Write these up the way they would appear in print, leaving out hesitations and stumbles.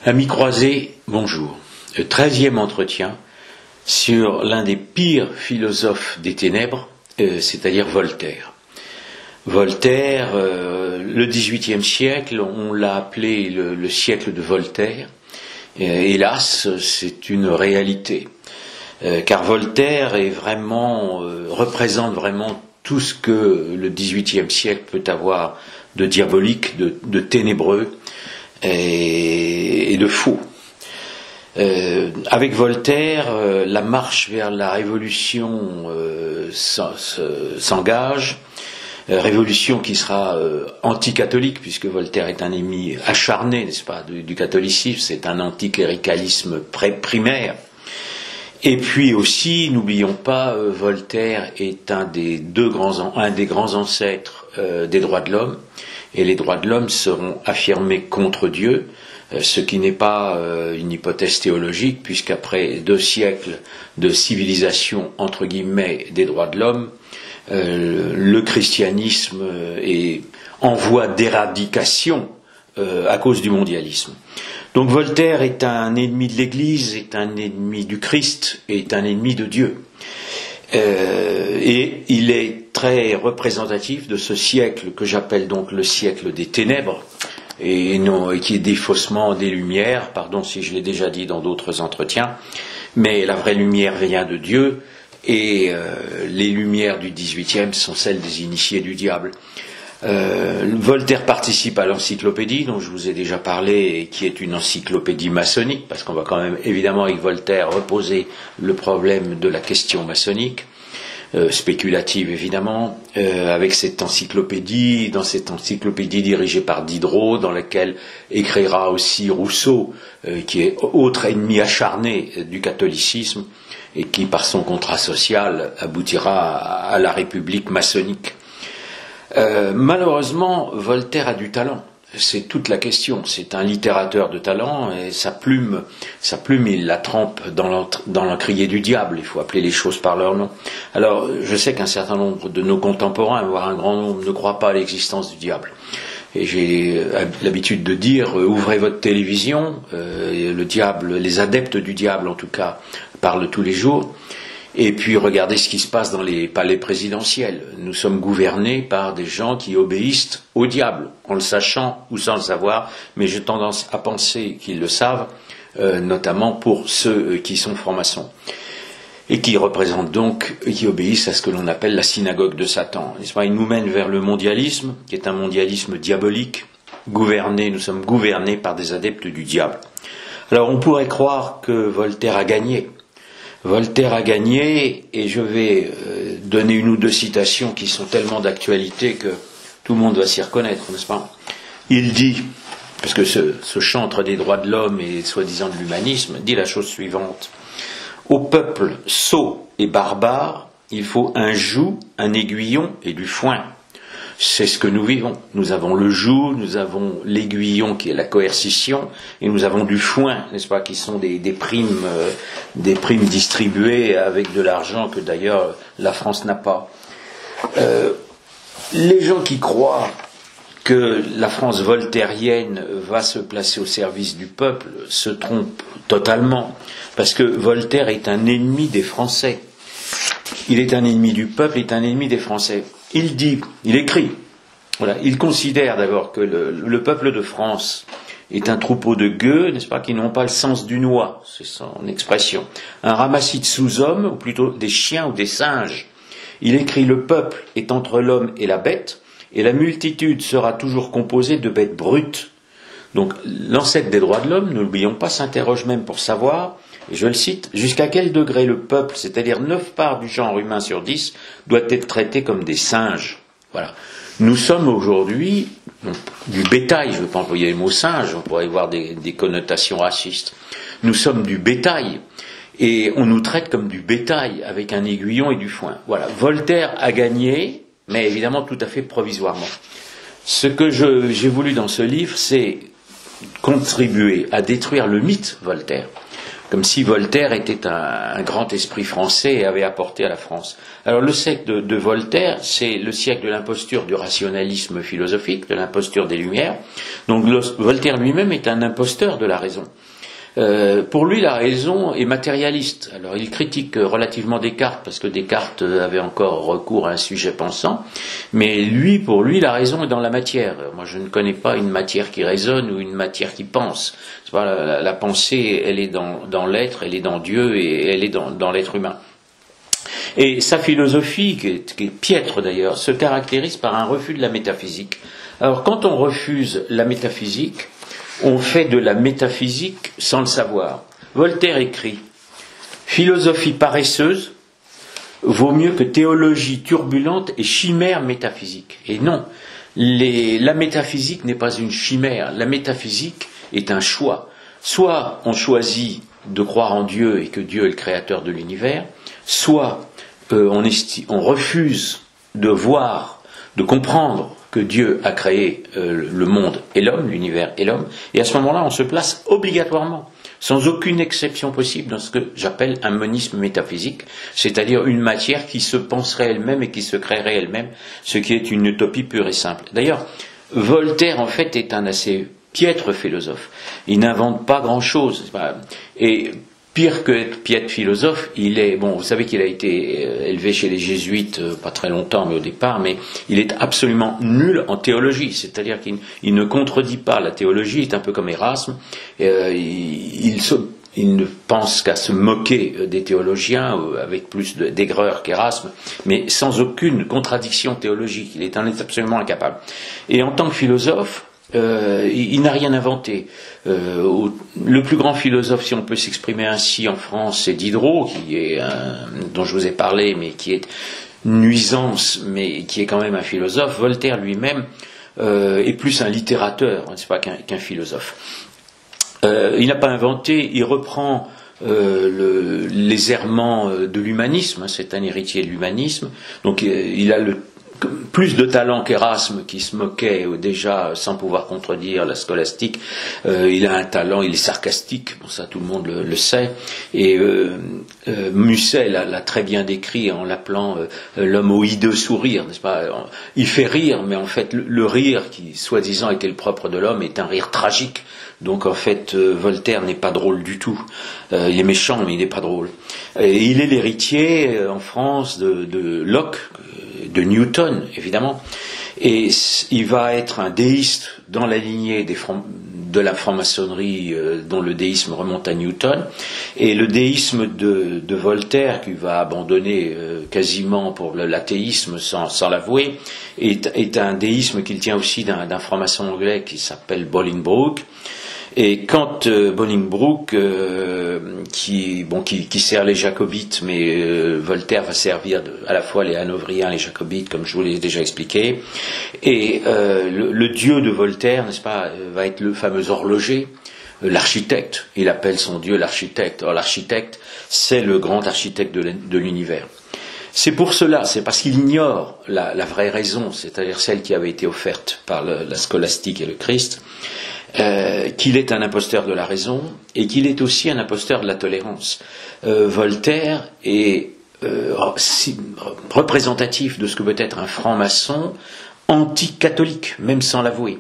Amis croisés, bonjour. Le 13e entretien sur l'un des pires philosophes des ténèbres, c'est-à-dire Voltaire. Voltaire, le XVIIIe siècle, on l'a appelé le siècle de Voltaire. Hélas, c'est une réalité. Car Voltaire représente vraiment tout ce que le XVIIIe siècle peut avoir de diabolique, de ténébreux et de faux. Avec Voltaire, la marche vers la révolution s'engage, révolution qui sera anticatholique, puisque Voltaire est un ennemi acharné, n'est-ce pas, du catholicisme, c'est un anticléricalisme primaire. Et puis aussi, n'oublions pas, Voltaire est un des grands ancêtres des droits de l'homme, et les droits de l'homme seront affirmés contre Dieu, ce qui n'est pas une hypothèse théologique, puisqu'après 2 siècles de civilisation, entre guillemets, des droits de l'homme, le christianisme est en voie d'éradication à cause du mondialisme. Donc Voltaire est un ennemi de l'Église, est un ennemi du Christ, est un ennemi de Dieu. Et il est très représentatif de ce siècle que j'appelle donc le siècle des ténèbres, et qui est défaussement des lumières, pardon si je l'ai déjà dit dans d'autres entretiens, mais la vraie lumière vient de Dieu, et les lumières du XVIIIe sont celles des initiés du diable. Voltaire participe à l'encyclopédie dont je vous ai déjà parlé et qui est une encyclopédie maçonnique, parce qu'on va quand même évidemment avec Voltaire reposer le problème de la question maçonnique, spéculative évidemment, avec cette encyclopédie dirigée par Diderot, dans laquelle écrira aussi Rousseau, qui est autre ennemi acharné du catholicisme et qui par son contrat social aboutira à la République maçonnique. Malheureusement, Voltaire a du talent, c'est toute la question. C'est un littérateur de talent et sa plume, il la trempe dans l'encrier du diable. Il faut appeler les choses par leur nom. Alors, je sais qu'un certain nombre de nos contemporains, voire un grand nombre, ne croient pas à l'existence du diable. Et j'ai l'habitude de dire, ouvrez votre télévision, le diable, les adeptes du diable en tout cas, parlent tous les jours. Et puis regardez ce qui se passe dans les palais présidentiels. Nous sommes gouvernés par des gens qui obéissent au diable, en le sachant ou sans le savoir, mais j'ai tendance à penser qu'ils le savent, notamment pour ceux qui sont francs-maçons. Et qui représentent donc, qui obéissent à ce que l'on appelle la synagogue de Satan. Ils nous mènent vers le mondialisme, qui est un mondialisme diabolique, nous sommes gouvernés par des adeptes du diable. Alors on pourrait croire que Voltaire a gagné. Voltaire a gagné, et je vais donner 1 ou 2 citations qui sont tellement d'actualité que tout le monde va s'y reconnaître, n'est-ce pas? Il dit, parce que ce chantre des droits de l'homme et soi-disant de l'humanisme, dit la chose suivante: au peuple sot et barbare, il faut un joug, un aiguillon et du foin. C'est ce que nous vivons. Nous avons le joug, nous avons l'aiguillon qui est la coercition, et nous avons du foin, n'est-ce pas, qui sont des primes distribuées avec de l'argent que d'ailleurs la France n'a pas. Les gens qui croient que la France voltairienne va se placer au service du peuple se trompent totalement, parce que Voltaire est un ennemi des Français. Il est un ennemi du peuple, il est un ennemi des Français. Il écrit, voilà, il considère d'abord que le peuple de France est un troupeau de gueux, n'est-ce pas, qui n'ont pas le sens du noix, c'est son expression, un ramassis de sous-hommes, ou plutôt des chiens ou des singes. Il écrit: le peuple est entre l'homme et la bête, et la multitude sera toujours composée de bêtes brutes. Donc l'ancêtre des droits de l'homme, n'oublions pas, s'interroge même pour savoir, et je le cite, jusqu'à quel degré le peuple, c'est-à-dire 9 parts du genre humain sur 10, doit être traité comme des singes. Voilà. Nous sommes aujourd'hui du bétail, je ne veux pas employer le mot singe, on pourrait y voir des connotations racistes. Nous sommes du bétail, et on nous traite comme du bétail, avec un aiguillon et du foin. Voilà. Voltaire a gagné, mais évidemment tout à fait provisoirement. Ce que j'ai voulu dans ce livre, c'est contribuer à détruire le mythe Voltaire. comme si Voltaire était un grand esprit français et avait apporté à la France. Alors le siècle de Voltaire, c'est le siècle de l'imposture du rationalisme philosophique, de l'imposture des Lumières. Donc Voltaire lui-même est un imposteur de la raison. Pour lui, la raison est matérialiste. Alors, il critique relativement Descartes, parce que Descartes avait encore recours à un sujet pensant, mais pour lui, la raison est dans la matière. Moi, je ne connais pas une matière qui raisonne ou une matière qui pense. C'est pas la pensée, elle est dans l'être, elle est dans Dieu et elle est dans l'être humain. Et sa philosophie, qui est piètre d'ailleurs, se caractérise par un refus de la métaphysique. Alors, quand on refuse la métaphysique, on fait de la métaphysique sans le savoir. Voltaire écrit « Philosophie paresseuse vaut mieux que théologie turbulente et chimère métaphysique. » Et non, la métaphysique n'est pas une chimère, la métaphysique est un choix. Soit on choisit de croire en Dieu et que Dieu est le créateur de l'univers, soit on refuse de voir, de comprendre que Dieu a créé le monde et l'homme, l'univers et l'homme, et à ce moment-là, on se place obligatoirement, sans aucune exception possible, dans ce que j'appelle un monisme métaphysique, c'est-à-dire une matière qui se penserait elle-même et qui se créerait elle-même, ce qui est une utopie pure et simple. D'ailleurs, Voltaire, en fait, est un assez piètre philosophe. Il n'invente pas grand-chose. Et pire que être piètre philosophe, vous savez qu'il a été élevé chez les jésuites, pas très longtemps, mais au départ, mais il est absolument nul en théologie, c'est-à-dire qu'il ne contredit pas la théologie, il est un peu comme Erasme, il ne pense qu'à se moquer des théologiens, avec plus d'aigreur qu'Erasme, mais sans aucune contradiction théologique, il est absolument incapable. Et en tant que philosophe, il n'a rien inventé. Le plus grand philosophe, si on peut s'exprimer ainsi en France, c'est Diderot, dont je vous ai parlé, mais qui est nuisance, mais qui est quand même un philosophe. Voltaire lui-même est plus un littérateur, c'est pas qu'un philosophe. Il n'a pas inventé, il reprend les errements de l'humanisme, c'est un héritier de l'humanisme, donc il a plus de talent qu'Erasme, qui se moquait déjà sans pouvoir contredire la scolastique. Il a un talent, il est sarcastique, bon ça tout le monde le sait, et Musset l'a très bien décrit en l'appelant l'homme au hideux sourire, n'est-ce pas? Il fait rire, mais en fait le rire qui soi-disant était le propre de l'homme est un rire tragique. Donc en fait Voltaire n'est pas drôle du tout. Il est méchant, mais il n'est pas drôle. Et il est l'héritier en France de Locke, de Newton, évidemment, et il va être un déiste dans la lignée de la franc-maçonnerie dont le déisme remonte à Newton, et le déisme de Voltaire, qui va abandonner quasiment pour l'athéisme sans l'avouer, est un déisme qu'il tient aussi d'un franc-maçon anglais qui s'appelle Bolingbroke. Et quand Bolingbroke, qui sert les jacobites, mais Voltaire va servir à la fois les hanovriens, les jacobites, comme je vous l'ai déjà expliqué, et le dieu de Voltaire, n'est-ce pas, va être le fameux horloger, l'architecte. Il appelle son dieu l'architecte. Or l'architecte, c'est le grand architecte de l'univers. C'est pour cela, c'est parce qu'il ignore la vraie raison, c'est-à-dire celle qui avait été offerte par la scolastique et le Christ, qu'il est un imposteur de la raison et qu'il est aussi un imposteur de la tolérance. Voltaire est représentatif de ce que peut être un franc-maçon anti-catholique, même sans l'avouer.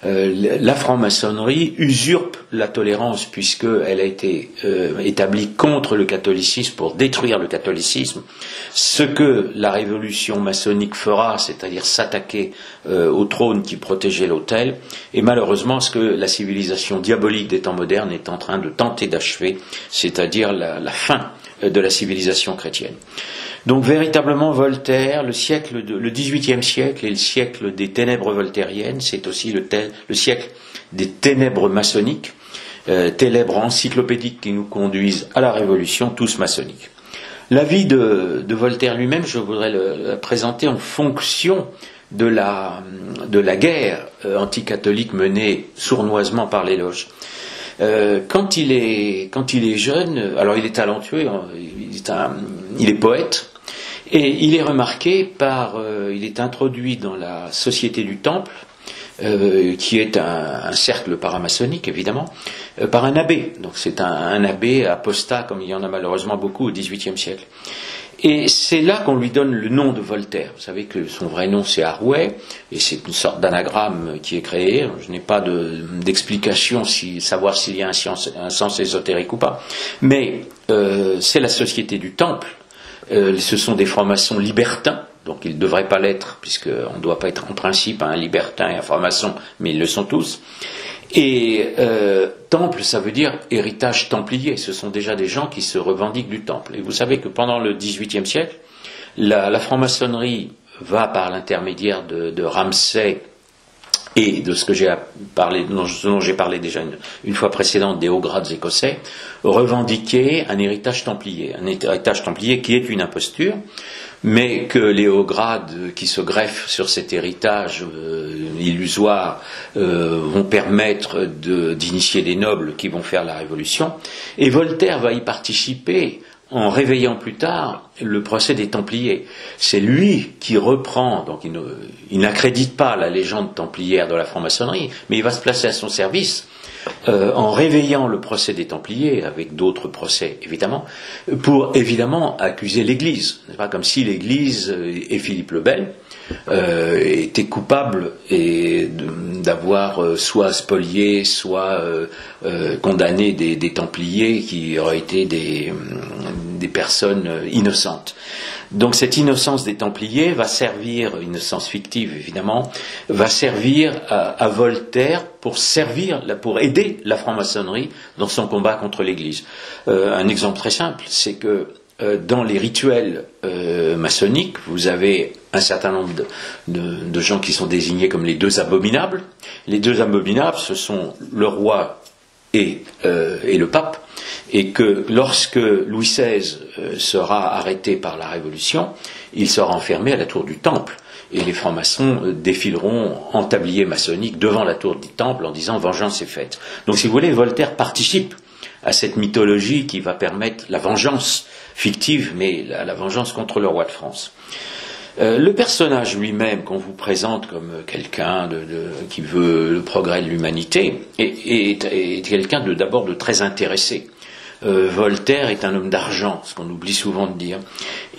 La franc-maçonnerie usurpe la tolérance puisqu'elle a été établie contre le catholicisme pour détruire le catholicisme. Ce que la révolution maçonnique fera, c'est-à-dire s'attaquer au trône qui protégeait l'autel, et malheureusement ce que la civilisation diabolique des temps modernes est en train de tenter d'achever, c'est-à-dire la fin de la civilisation chrétienne. Donc véritablement Voltaire, le XVIIIe siècle est le siècle des ténèbres voltairiennes, c'est aussi le siècle des ténèbres maçonniques, ténèbres encyclopédiques qui nous conduisent à la révolution, tous maçonniques. La vie de Voltaire lui-même, je voudrais le présenter en fonction de la guerre anticatholique menée sournoisement par les loges. Quand il est jeune, alors il est talentueux, il est poète, et il est remarqué il est introduit dans la Société du Temple, qui est un cercle paramaçonnique, évidemment, par un abbé. Donc c'est un abbé apostat, comme il y en a malheureusement beaucoup au XVIIIe siècle. Et c'est là qu'on lui donne le nom de Voltaire. Vous savez que son vrai nom c'est Arouet, et c'est une sorte d'anagramme qui est créé. Je n'ai pas d'explication savoir s'il y a un sens ésotérique ou pas. Mais c'est la Société du Temple. Ce sont des francs-maçons libertins, donc ils ne devraient pas l'être, puisqu'on ne doit pas être en principe un libertin et un franc-maçon, mais ils le sont tous. Et temple, ça veut dire héritage templier. Ce sont déjà des gens qui se revendiquent du temple. Et vous savez que pendant le XVIIIe siècle, la franc-maçonnerie va par l'intermédiaire de Ramsay et de ce que j'ai parlé, dont j'ai parlé déjà une fois précédente, des hauts grades écossais, revendiquer un héritage templier qui est une imposture, mais que les hauts grades qui se greffent sur cet héritage illusoire vont permettre d'initier des nobles qui vont faire la révolution. Et Voltaire va y participer en réveillant plus tard le procès des Templiers. C'est lui qui reprend, donc il n'accrédite pas la légende templière de la franc-maçonnerie, mais il va se placer à son service en réveillant le procès des Templiers, avec d'autres procès évidemment, pour évidemment accuser l'Église. C'est pas comme si l'Église et Philippe le Bel étaient coupables d'avoir soit spolié, soit condamné des Templiers qui auraient été des personnes innocentes. Donc cette innocence des Templiers va servir, innocence fictive évidemment, va servir à Voltaire pour aider la franc-maçonnerie dans son combat contre l'Église. Un exemple très simple, c'est que dans les rituels maçonniques, vous avez un certain nombre de gens qui sont désignés comme les deux abominables. Les deux abominables, ce sont le roi et le pape. Et que lorsque Louis XVI sera arrêté par la Révolution, il sera enfermé à la tour du Temple. Et les francs-maçons défileront en tablier maçonnique devant la tour du Temple en disant « vengeance est faite ». Donc si vous voulez, Voltaire participe à cette mythologie qui va permettre la vengeance fictive, mais la vengeance contre le roi de France. Le personnage lui-même qu'on vous présente comme quelqu'un qui veut le progrès de l'humanité est quelqu'un d'abord de très intéressé. Voltaire est un homme d'argent, ce qu'on oublie souvent de dire.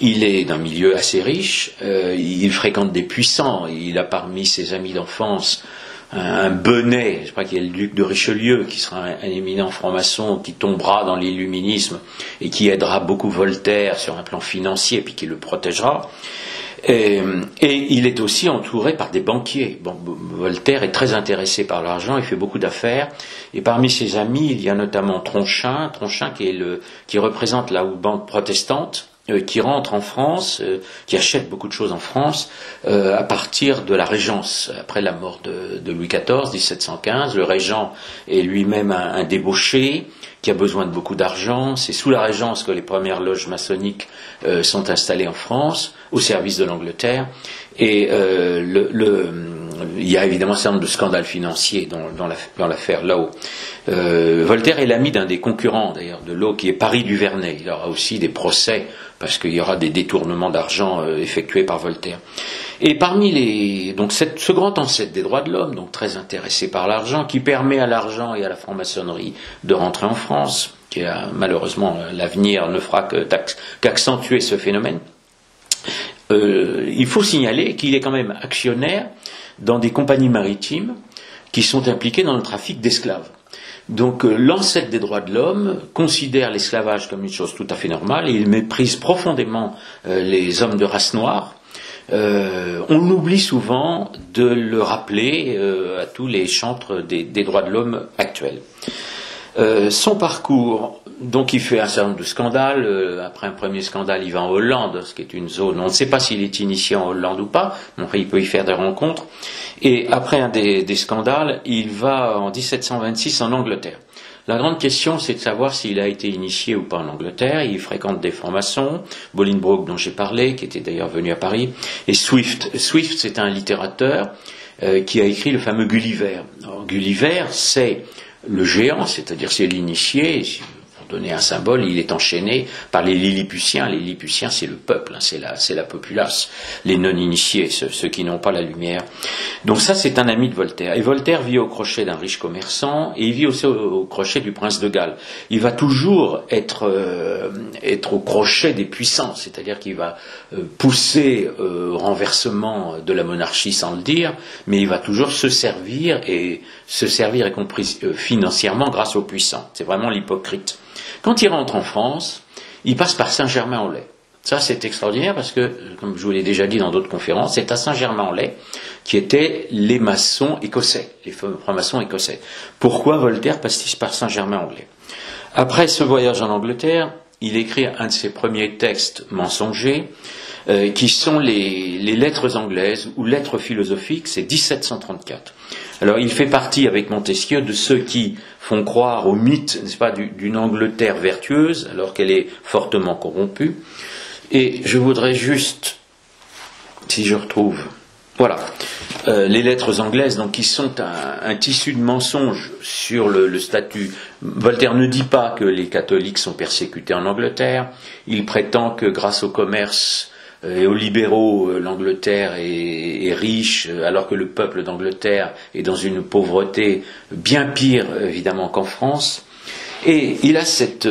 Il est d'un milieu assez riche, il fréquente des puissants, il a parmi ses amis d'enfance un Benet, je crois qu'il y a le duc de Richelieu, qui sera un éminent franc-maçon, qui tombera dans l'illuminisme et qui aidera beaucoup Voltaire sur un plan financier, puis qui le protégera. Et il est aussi entouré par des banquiers. Bon, Voltaire est très intéressé par l'argent, il fait beaucoup d'affaires, et parmi ses amis, il y a notamment Tronchin qui représente la haute banque protestante, qui rentre en France, qui achète beaucoup de choses en France, à partir de la Régence. Après la mort de Louis XIV, 1715, le régent est lui-même un débauché, qui a besoin de beaucoup d'argent. C'est sous la Régence que les premières loges maçonniques sont installées en France, au service de l'Angleterre. Et il y a évidemment un certain nombre de scandales financiers dans l'affaire Law. Voltaire est l'ami d'un des concurrents d'ailleurs de Law, qui est Paris Duvernay. Il aura aussi des procès parce qu'il y aura des détournements d'argent effectués par Voltaire. Et parmi donc ce grand ancêtre des droits de l'homme, donc très intéressé par l'argent, qui permet à l'argent et à la franc-maçonnerie de rentrer en France, qui a malheureusement l'avenir ne fera qu'accentuer ce phénomène. Il faut signaler qu'il est quand même actionnaire dans des compagnies maritimes qui sont impliquées dans le trafic d'esclaves. Donc l'ancêtre des droits de l'homme considère l'esclavage comme une chose tout à fait normale et il méprise profondément les hommes de race noire. On oublie souvent de le rappeler à tous les chantres des droits de l'homme actuels. Son parcours, donc il fait un certain nombre de scandales. Après un premier scandale, il va en Hollande, ce qui est une zone, on ne sait pas s'il est initié en Hollande ou pas, mais enfin, il peut y faire des rencontres. Et après un des scandales, il va en 1726 en Angleterre. La grande question, c'est de savoir s'il a été initié ou pas en Angleterre. Il fréquente des francs-maçons, Bolingbroke dont j'ai parlé, qui était d'ailleurs venu à Paris, et Swift. Swift, c'est un littérateur qui a écrit le fameux Gulliver. Alors, Gulliver, c'est le géant, c'est-à-dire c'est l'initié, donner un symbole, il est enchaîné par les Lilliputiens. Les Lilliputiens, c'est le peuple, hein, c'est la populace, les non-initiés, ceux qui n'ont pas la lumière. Donc ça, c'est un ami de Voltaire. Et Voltaire vit au crochet d'un riche commerçant, et il vit aussi au crochet du prince de Galles. Il va toujours être au crochet des puissants, c'est-à-dire qu'il va pousser au renversement de la monarchie sans le dire, mais il va toujours se servir, y compris financièrement, grâce aux puissants. C'est vraiment l'hypocrite. Quand il rentre en France, il passe par Saint-Germain-en-Laye. Ça, c'est extraordinaire parce que, comme je vous l'ai déjà dit dans d'autres conférences, c'est à Saint-Germain-en-Laye qui étaient les maçons écossais, les francs-maçons écossais. Pourquoi Voltaire passe-t-il par Saint-Germain-en-Laye? Après ce voyage en Angleterre, il écrit un de ses premiers textes mensongers, qui sont les lettres anglaises ou lettres philosophiques, c'est 1734. Alors il fait partie avec Montesquieu de ceux qui font croire au mythe, n'est-ce pas, d'une Angleterre vertueuse alors qu'elle est fortement corrompue. Et je voudrais juste, si je retrouve, voilà, les lettres anglaises, donc qui sont un tissu de mensonges sur le statut. Voltaire ne dit pas que les catholiques sont persécutés en Angleterre. Il prétend que grâce au commerce et aux libéraux, l'Angleterre est riche, alors que le peuple d'Angleterre est dans une pauvreté bien pire, évidemment, qu'en France. Et il a cette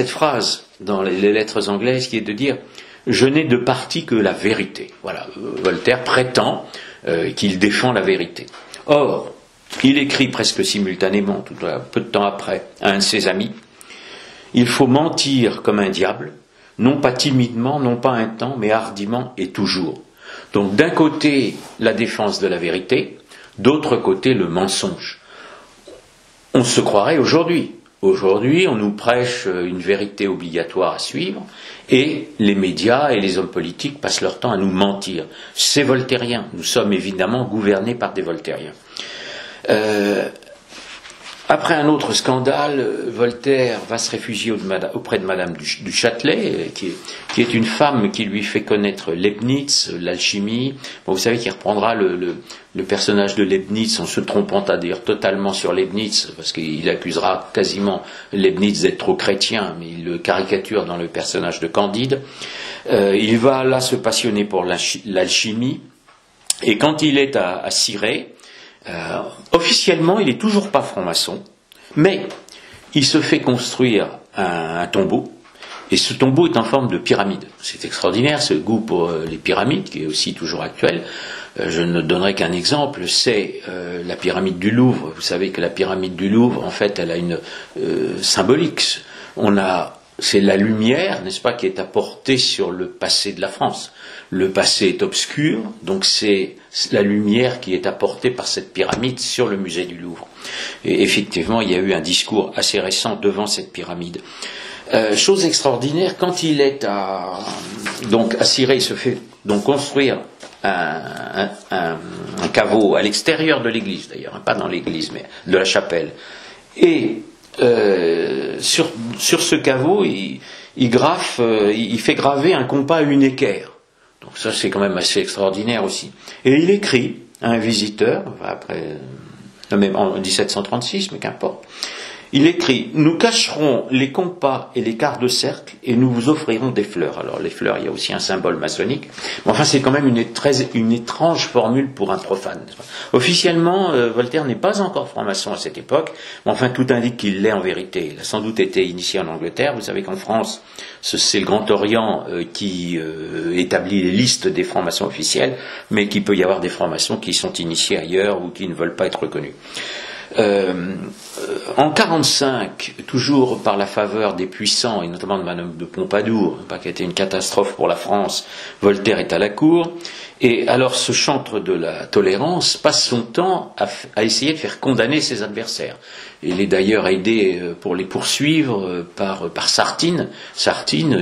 phrase dans les lettres anglaises qui est de dire « Je n'ai de parti que la vérité ». Voilà, Voltaire prétend qu'il défend la vérité. Or, il écrit presque simultanément, peu de temps après, à un de ses amis « Il faut mentir comme un diable ». Non pas timidement, non pas un temps, mais hardiment et toujours. Donc d'un côté, la défense de la vérité, d'autre côté, le mensonge. On se croirait aujourd'hui. Aujourd'hui, on nous prêche une vérité obligatoire à suivre, et les médias et les hommes politiques passent leur temps à nous mentir. C'est voltairien. Nous sommes évidemment gouvernés par des voltairiens. Après un autre scandale, Voltaire va se réfugier auprès de Madame du Châtelet, qui est une femme qui lui fait connaître Leibniz, l'alchimie. Bon, vous savez qu'il reprendra le personnage de Leibniz en se trompant à dire totalement sur Leibniz, parce qu'il accusera quasiment Leibniz d'être trop chrétien, mais il le caricature dans le personnage de Candide. Il va là se passionner pour l'alchimie, et quand il est à Cirey, officiellement, il n'est toujours pas franc-maçon, mais il se fait construire un tombeau, et ce tombeau est en forme de pyramide. C'est extraordinaire, ce goût pour les pyramides, qui est aussi toujours actuel. Je ne donnerai qu'un exemple, c'est la pyramide du Louvre. Vous savez que la pyramide du Louvre, en fait, elle a une symbolique. C'est la lumière, n'est-ce pas, qui est apportée sur le passé de la France. Le passé est obscur, donc c'est la lumière qui est apportée par cette pyramide sur le musée du Louvre. Et effectivement, il y a eu un discours assez récent devant cette pyramide. Chose extraordinaire, quand il est à Cirey, il se fait donc construire un caveau à l'extérieur de l'église, d'ailleurs, hein, pas dans l'église, mais de la chapelle. Et sur ce caveau, il fait graver un compas à une équerre. Donc ça, c'est quand même assez extraordinaire aussi. Et il écrit à un visiteur, même en 1736, mais qu'importe, il écrit « Nous cacherons les compas et les quarts de cercle et nous vous offrirons des fleurs ». Alors les fleurs, il y a aussi un symbole maçonnique. Mais enfin, c'est quand même une étrange formule pour un profane. Officiellement, Voltaire n'est pas encore franc-maçon à cette époque, mais enfin, tout indique qu'il l'est en vérité. Il a sans doute été initié en Angleterre. Vous savez qu'en France, c'est le Grand Orient qui établit les listes des francs-maçons officiels, mais qu'il peut y avoir des francs-maçons qui sont initiés ailleurs ou qui ne veulent pas être reconnus. En 1945, toujours par la faveur des puissants, et notamment de Madame de Pompadour, qui a été une catastrophe pour la France, Voltaire est à la cour, et alors ce chantre de la tolérance passe son temps à essayer de faire condamner ses adversaires. Il est d'ailleurs aidé pour les poursuivre par Sartine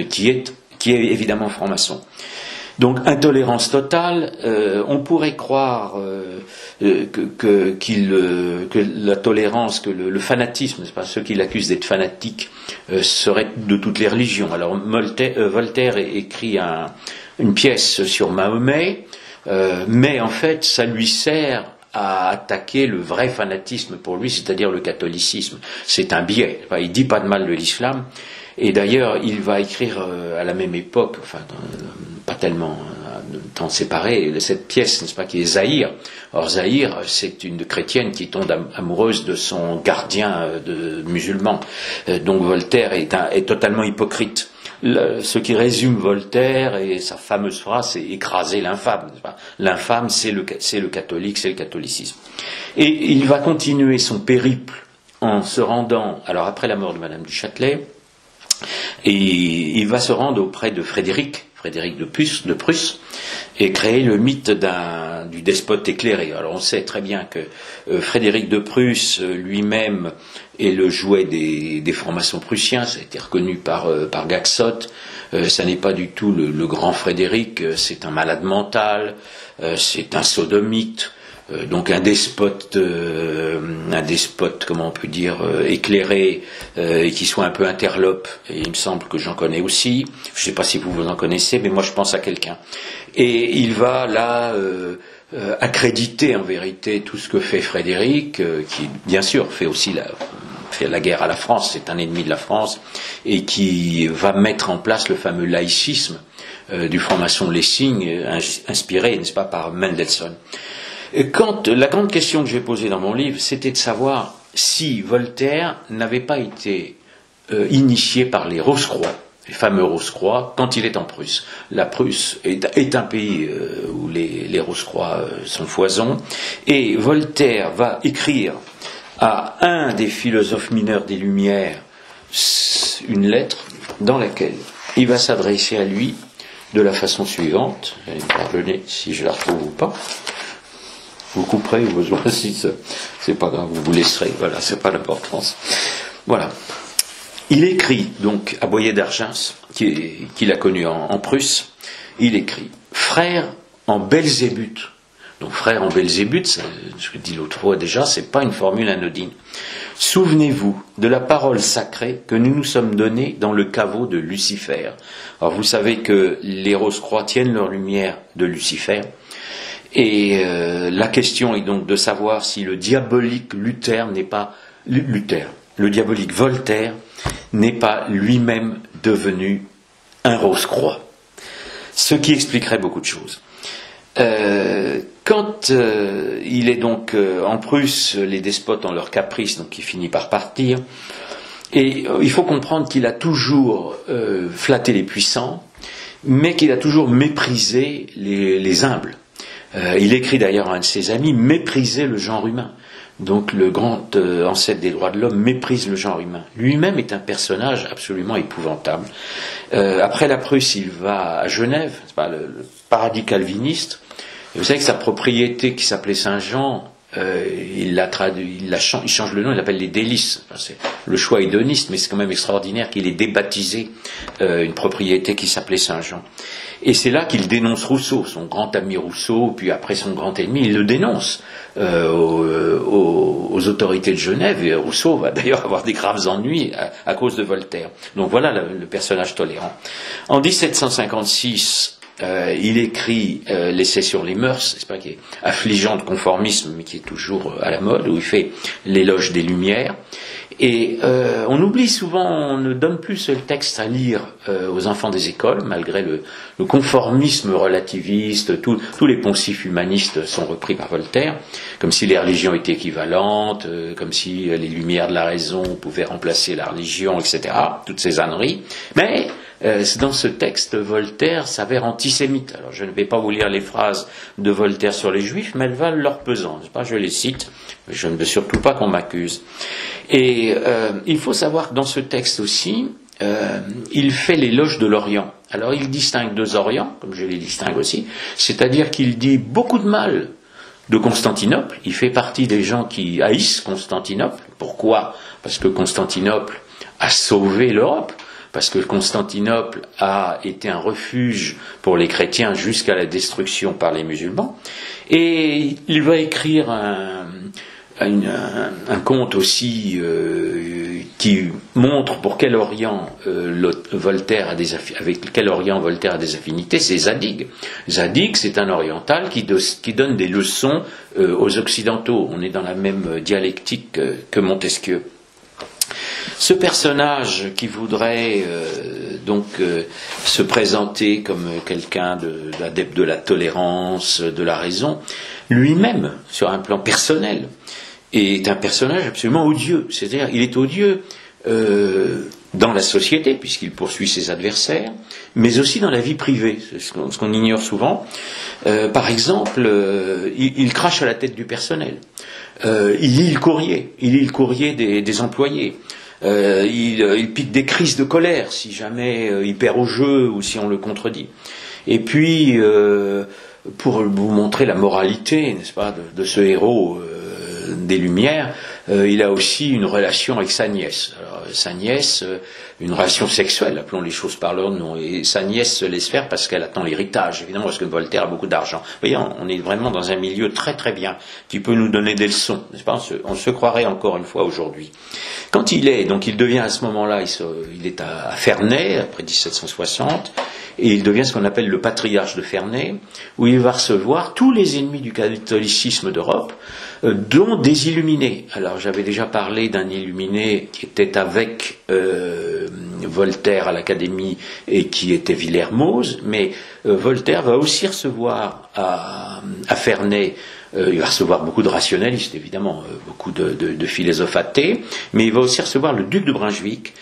qui est évidemment franc-maçon. Donc intolérance totale, on pourrait croire que la tolérance, que le fanatisme, c'est pas ceux qui l'accusent d'être fanatique, serait de toutes les religions. Alors Voltaire écrit une pièce sur Mahomet, mais en fait ça lui sert à attaquer le vrai fanatisme pour lui, c'est-à-dire le catholicisme. C'est un biais. Enfin, il dit pas de mal de l'islam. Et d'ailleurs, il va écrire à la même époque, enfin, pas tellement de temps séparé, cette pièce, n'est-ce pas, qui est Zahir. Or, Zahir, c'est une chrétienne qui tombe amoureuse de son gardien musulman. Donc, Voltaire est totalement hypocrite. Ce qui résume Voltaire et sa fameuse phrase, c'est écraser l'infâme. L'infâme, c'est le catholique, c'est le catholicisme. Et il va continuer son périple en se rendant, alors après la mort de Madame du Châtelet, et il va se rendre auprès de Frédéric de Prusse, et créer le mythe du despote éclairé. Alors on sait très bien que Frédéric de Prusse lui-même est le jouet des francs-maçons prussiens, ça a été reconnu par Gaxot. Ça n'est pas du tout le grand Frédéric, c'est un malade mental, c'est un sodomite. Donc un despote, comment on peut dire, éclairé, et qui soit un peu interlope. Et il me semble que j'en connais aussi. Je ne sais pas si vous en connaissez, mais moi je pense à quelqu'un. Et il va là accréditer en vérité tout ce que fait Frédéric, qui bien sûr fait aussi la guerre à la France, c'est un ennemi de la France, et qui va mettre en place le fameux laïcisme du franc-maçon Lessing, inspiré, n'est-ce pas, par Mendelssohn. La grande question que j'ai posée dans mon livre, c'était de savoir si Voltaire n'avait pas été initié par les Rose-Croix, les fameux Rose-Croix, quand il est en Prusse. La Prusse est un pays où les Rose-Croix sont foison, et Voltaire va écrire à un des philosophes mineurs des Lumières une lettre dans laquelle il va s'adresser à lui de la façon suivante. Vous allez me pardonner si je la retrouve ou pas. Vous couperez ou besoin, si c'est pas grave, vous laisserez, voilà, c'est pas l'importance. Voilà. Il écrit donc à Boyer d'Argens, qu'il a connu en Prusse, il écrit « Frère en Belzébuth ». Donc frère en Belzébuth, je l'ai dit l'autre fois déjà, c'est pas une formule anodine. Souvenez-vous de la parole sacrée que nous nous sommes donnée dans le caveau de Lucifer. Alors vous savez que les Rose-Croix tiennent leur lumière de Lucifer. Et la question est donc de savoir si le diabolique le diabolique Voltaire n'est pas lui-même devenu un Rose-Croix. Ce qui expliquerait beaucoup de choses. Quand il est donc en Prusse, les despotes ont leur caprice, donc il finit par partir. Et il faut comprendre qu'il a toujours flatté les puissants, mais qu'il a toujours méprisé les humbles. Il écrit d'ailleurs à un de ses amis, mépriser le genre humain. Donc le grand ancêtre des droits de l'homme méprise le genre humain. Lui-même est un personnage absolument épouvantable. Après la Prusse, il va à Genève, c'est pas le paradis calviniste. Et vous savez que sa propriété qui s'appelait Saint-Jean, il change le nom, il l'appelle les Délices. Enfin, c'est le choix hédoniste, mais c'est quand même extraordinaire qu'il ait débaptisé une propriété qui s'appelait Saint-Jean. Et c'est là qu'il dénonce Rousseau, son grand ami Rousseau, puis après son grand ennemi, il le dénonce aux autorités de Genève, et Rousseau va d'ailleurs avoir des graves ennuis à cause de Voltaire. Donc voilà le personnage tolérant. En 1756, il écrit l'essai sur les mœurs, c'est pas, qui est affligeant de conformisme, mais qui est toujours à la mode, où il fait l'éloge des Lumières. Et on oublie souvent, on ne donne plus ce texte à lire aux enfants des écoles, malgré le conformisme relativiste, tous les poncifs humanistes sont repris par Voltaire, comme si les religions étaient équivalentes, comme si les lumières de la raison pouvaient remplacer la religion, etc. Toutes ces âneries. Mais dans ce texte, Voltaire s'avère antisémite. Alors je ne vais pas vous lire les phrases de Voltaire sur les Juifs, mais elles valent leur pesant, n'est-ce pas ? Je les cite, je ne veux surtout pas qu'on m'accuse. Et il faut savoir que dans ce texte aussi, il fait l'éloge de l'Orient. Alors il distingue deux Orients, comme je les distingue aussi, c'est-à-dire qu'il dit beaucoup de mal de Constantinople. Il fait partie des gens qui haïssent Constantinople. Pourquoi ? Parce que Constantinople a sauvé l'Europe. Parce que Constantinople a été un refuge pour les chrétiens jusqu'à la destruction par les musulmans. Et il va écrire un conte aussi qui montre pour quel Orient Voltaire avec quel Orient Voltaire a des affinités, c'est Zadig. Zadig, c'est un oriental qui donne des leçons aux Occidentaux. On est dans la même dialectique que Montesquieu. Ce personnage qui voudrait se présenter comme quelqu'un d'adepte de la tolérance, de la raison, lui-même, sur un plan personnel, est un personnage absolument odieux. C'est-à-dire, il est odieux dans la société, puisqu'il poursuit ses adversaires, mais aussi dans la vie privée, ce qu'on ignore souvent. Par exemple, il crache à la tête du personnel. Il lit le courrier des employés. Il pique des crises de colère si jamais il perd au jeu ou si on le contredit. Et puis, pour vous montrer la moralité, n'est-ce pas, de ce héros des Lumières, il a aussi une relation avec sa nièce. Alors, sa nièce, une relation sexuelle, appelons les choses par leur nom, et sa nièce se laisse faire parce qu'elle attend l'héritage, évidemment, parce que Voltaire a beaucoup d'argent. Vous voyez, on est vraiment dans un milieu très très bien, qui peut nous donner des leçons, n'est-ce pas? On se croirait encore une fois aujourd'hui. Quand il devient à ce moment-là, il est à Ferney, après 1760, et il devient ce qu'on appelle le patriarche de Ferney, où il va recevoir tous les ennemis du catholicisme d'Europe, dont des illuminés. Alors j'avais déjà parlé d'un illuminé qui était avec Voltaire à l'Académie et qui était Villermoz, mais Voltaire va aussi recevoir à Ferney, il va recevoir beaucoup de rationalistes évidemment, beaucoup de philosophes athées, mais il va aussi recevoir le duc de Brunswick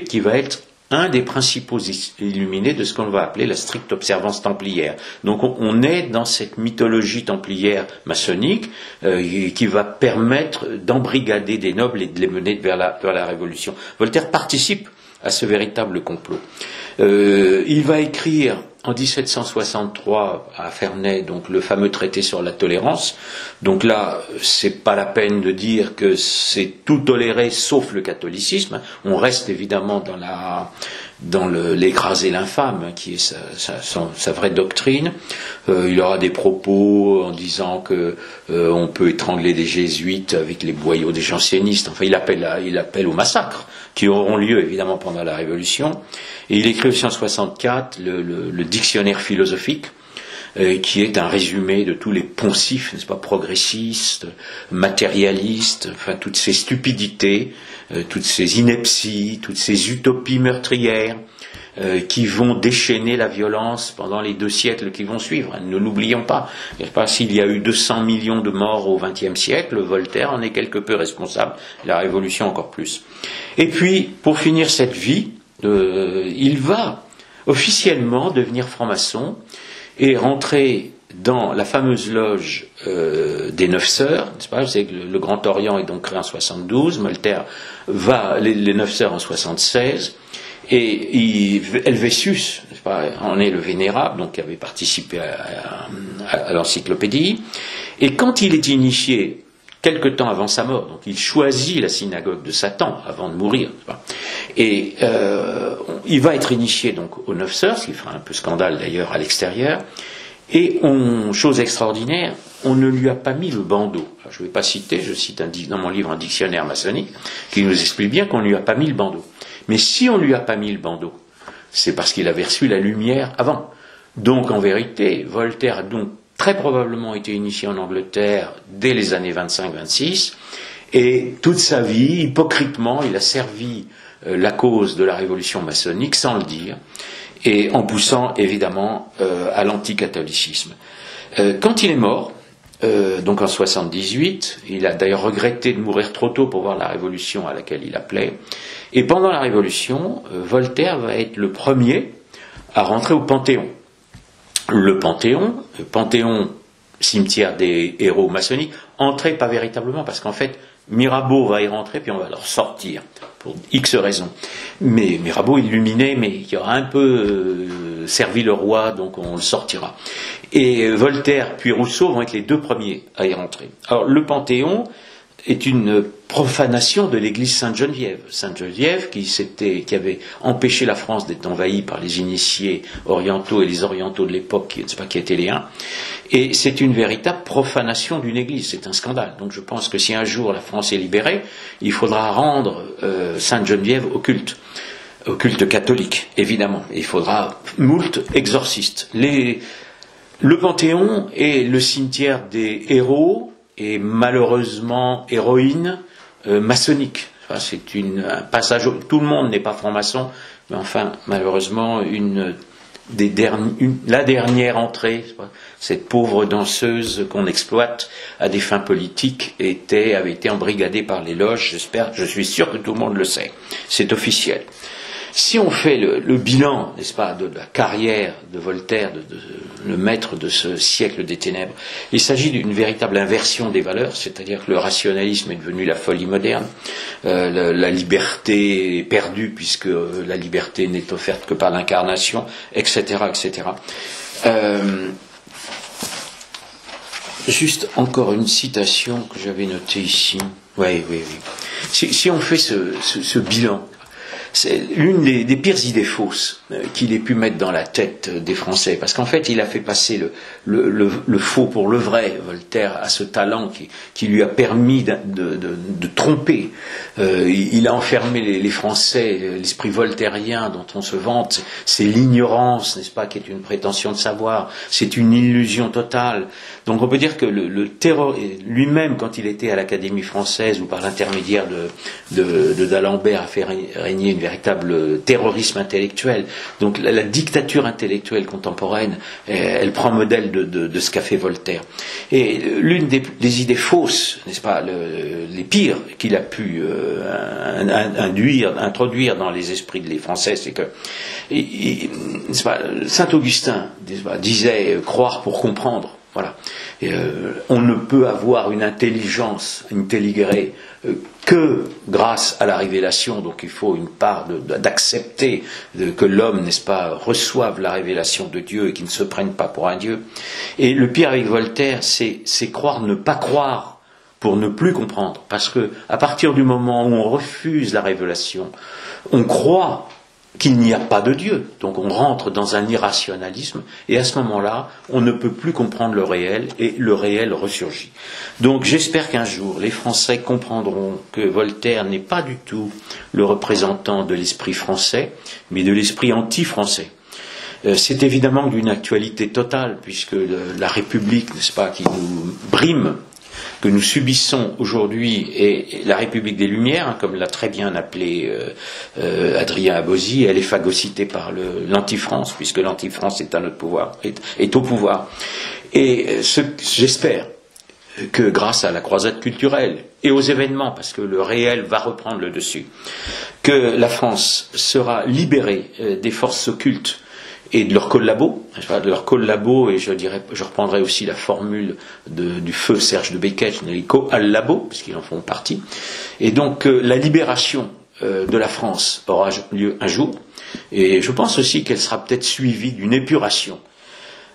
qui va être un des principaux illuminés de ce qu'on va appeler la stricte observance templière. Donc on est dans cette mythologie templière maçonnique qui va permettre d'embrigader des nobles et de les mener vers la Révolution. Voltaire participe à ce véritable complot. Il va écrire en 1763 à Ferney donc le fameux traité sur la tolérance. Donc là, c'est pas la peine de dire que c'est tout toléré sauf le catholicisme. On reste évidemment dans l'écraser l'infâme, qui est sa vraie doctrine. Il aura des propos en disant que on peut étrangler des jésuites avec les boyaux des jansénistes. Enfin, il appelle au massacre qui auront lieu évidemment pendant la Révolution. Et il écrit aussi en 64 le dictionnaire philosophique, qui est un résumé de tous les poncifs, n'est-ce pas, progressistes, matérialistes, enfin toutes ces stupidités, toutes ces inepties, toutes ces utopies meurtrières qui vont déchaîner la violence pendant les 2 siècles qui vont suivre. Ne l'oublions pas. S'il y a eu 200 millions de morts au XXe siècle, Voltaire en est quelque peu responsable, la Révolution encore plus. Et puis, pour finir cette vie, il va officiellement devenir franc-maçon et rentrer dans la fameuse loge des 9 sœurs, n'est-ce pas? Vous savez que le Grand Orient est donc créé en 72, Voltaire va les 9 sœurs en 76, et Helvétius, n'est-ce pas, en est le vénérable, donc qui avait participé à l'encyclopédie, et quand il est initié, quelque temps avant sa mort, donc il choisit la synagogue de Satan avant de mourir, et il va être initié donc aux 9 sœurs, ce qui fera un peu scandale d'ailleurs à l'extérieur, et chose extraordinaire, on ne lui a pas mis le bandeau. Alors, je ne vais pas citer, je cite dans mon livre un dictionnaire maçonnique qui nous explique bien qu'on ne lui a pas mis le bandeau. Mais si on ne lui a pas mis le bandeau, c'est parce qu'il avait reçu la lumière avant. Donc en vérité, Voltaire a donc très probablement été initié en Angleterre dès les années 25-26, et toute sa vie, hypocritement, il a servi la cause de la révolution maçonnique sans le dire, et en poussant évidemment à l'anticatholicisme. Quand il est mort, donc en 78, il a d'ailleurs regretté de mourir trop tôt pour voir la révolution à laquelle il appelait, et pendant la révolution, Voltaire va être le premier à rentrer au Panthéon. Le Panthéon, cimetière des héros maçonniques, entrer pas véritablement, parce qu'en fait, Mirabeau va y rentrer, puis on va leur sortir, pour X raisons. Mais Mirabeau illuminé, mais qui aura un peu servi le roi, donc on le sortira. Et Voltaire puis Rousseau vont être les 2 premiers à y rentrer. Alors le Panthéon est une profanation de l'église Sainte-Geneviève. Sainte-Geneviève qui avait empêché la France d'être envahie par les initiés orientaux et les orientaux de l'époque, qui ne sais pas qui étaient les uns. Et c'est une véritable profanation d'une église, c'est un scandale. Donc je pense que si un jour la France est libérée, il faudra rendre Sainte-Geneviève au culte catholique, évidemment. Il faudra moult exorcistes. Le Panthéon est le cimetière des héros et malheureusement héroïnes maçonniques. C'est un passage, tout le monde n'est pas franc-maçon, mais enfin malheureusement la dernière entrée, cette pauvre danseuse qu'on exploite à des fins politiques avait été embrigadée par les loges, je suis sûr que tout le monde le sait, c'est officiel. Si on fait le bilan, n'est-ce pas, de la carrière de Voltaire, le maître de ce siècle des ténèbres, il s'agit d'une véritable inversion des valeurs, c'est-à-dire que le rationalisme est devenu la folie moderne, la liberté est perdue puisque la liberté n'est offerte que par l'incarnation, etc., etc. Juste encore une citation que j'avais notée ici. Oui. Si on fait ce bilan, c'est l'une des pires idées fausses qu'il ait pu mettre dans la tête des Français, parce qu'en fait il a fait passer le faux pour le vrai, Voltaire a ce talent qui lui a permis de tromper. Il a enfermé les Français, l'esprit voltairien dont on se vante, c'est l'ignorance, n'est-ce pas, qui est une prétention de savoir, c'est une illusion totale. Donc on peut dire que le terror, lui-même quand il était à l'Académie française ou par l'intermédiaire de d'Alembert a fait régner une véritable terrorisme intellectuel. Donc la dictature intellectuelle contemporaine, elle prend modèle de ce qu'a fait Voltaire. Et l'une des idées fausses, n'est-ce pas, les pires qu'il a pu introduire dans les esprits des Français, c'est que Saint Augustin disait croire pour comprendre. Voilà. On ne peut avoir une intelligence intelligere que grâce à la révélation, donc il faut une part d'accepter que l'homme, n'est-ce pas, reçoive la révélation de Dieu et qu'il ne se prenne pas pour un Dieu. Et le pire avec Voltaire, c'est croire ne pas croire pour ne plus comprendre, parce que à partir du moment où on refuse la révélation, on croit qu'il n'y a pas de Dieu, donc on rentre dans un irrationalisme, et à ce moment-là, on ne peut plus comprendre le réel, et le réel ressurgit. Donc j'espère qu'un jour, les Français comprendront que Voltaire n'est pas du tout le représentant de l'esprit français, mais de l'esprit anti-français. C'est évidemment d'une actualité totale, puisque la République, n'est-ce pas, qui nous brime, que nous subissons aujourd'hui est la République des Lumières, comme l'a très bien appelé Adrien Abosi, elle est phagocytée par l'anti-France, puisque l'anti-France est à notre pouvoir, est au pouvoir. Et j'espère que grâce à la croisade culturelle et aux événements, parce que le réel va reprendre le dessus, que la France sera libérée des forces occultes et de leurs collabos, et je reprendrai aussi la formule du feu Serge de Becquet, les co-allabos, puisqu'ils en font partie. Et donc la libération de la France aura lieu un jour, et je pense aussi qu'elle sera peut-être suivie d'une épuration.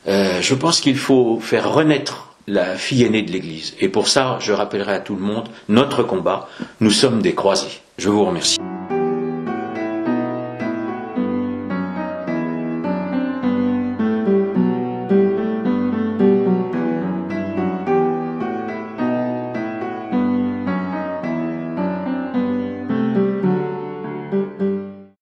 Je pense qu'il faut faire renaître la fille aînée de l'Église, et pour ça, je rappellerai à tout le monde notre combat, nous sommes des croisés. Je vous remercie.